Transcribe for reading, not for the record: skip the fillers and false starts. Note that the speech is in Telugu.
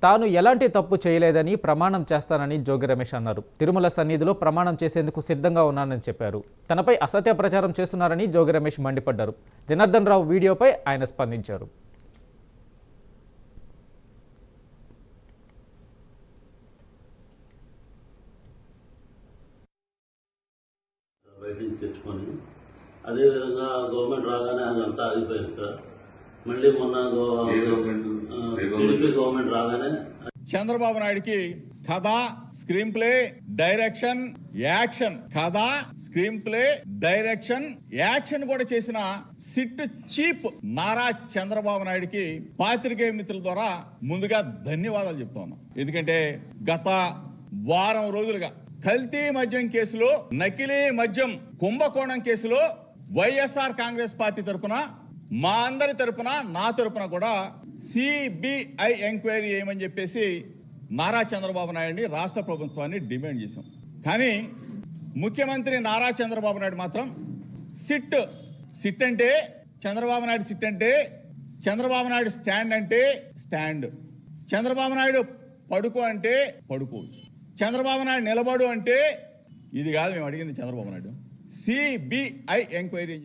తాను ఎలాంటి తప్పు చేయలేదని ప్రమాణం చేస్తానని జోగి రమేష్ అన్నారు. తిరుమల సన్నిధిలో ప్రమాణం చేసేందుకు సిద్ధంగా ఉన్నానని చెప్పారు. తనపై అసత్య ప్రచారం చేస్తున్నారని జోగి రమేష్ మండిపడ్డారు. జనార్దన్ రావు వీడియోపై ఆయన స్పందించారు. అదేవిధంగా గవర్నమెంట్ రాగానే అదంతా ఆగిపోయింది సార్. మళ్ళీ మొన్న గవర్నమెంట్ రాగానే చంద్రబాబు నాయుడికి కథ, స్క్రీన్ ప్లే, డైరెక్షన్, యాక్షన్, కథ, స్క్రీన్ ప్లే, డైరెక్షన్, యాక్షన్ కూడా చేసిన సిట్ చీఫ్ నారా చంద్రబాబు నాయుడికి పాత్రికేయ మిత్రుల ద్వారా ముందుగా ధన్యవాదాలు చెప్తా ఉన్నాం. ఎందుకంటే గత వారం రోజులుగా కల్తీ మద్యం కేసులో, నకిలీ మద్యం కుంభకోణం కేసులో వైఎస్ఆర్ కాంగ్రెస్ పార్టీ తరఫున, మా అందరి తరఫున, నా తరఫున కూడా సిబిఐ ఎంక్వైరీ చేయమని చెప్పేసి నారా చంద్రబాబు నాయుడిని, రాష్ట్ర ప్రభుత్వాన్ని డిమాండ్ చేశాం. కానీ ముఖ్యమంత్రి నారా చంద్రబాబు నాయుడు మాత్రం సిట్ అంటే చంద్రబాబు నాయుడు, సిట్ అంటే చంద్రబాబు నాయుడు, స్టాండ్ అంటే స్టాండ్, చంద్రబాబు నాయుడు పడుకో అంటే పడుకోవచ్చు, చంద్రబాబు నాయుడు నిలబడు అంటే ఇది కాదు మేము అడిగింది. Chandrababu Naidu CBI enquiry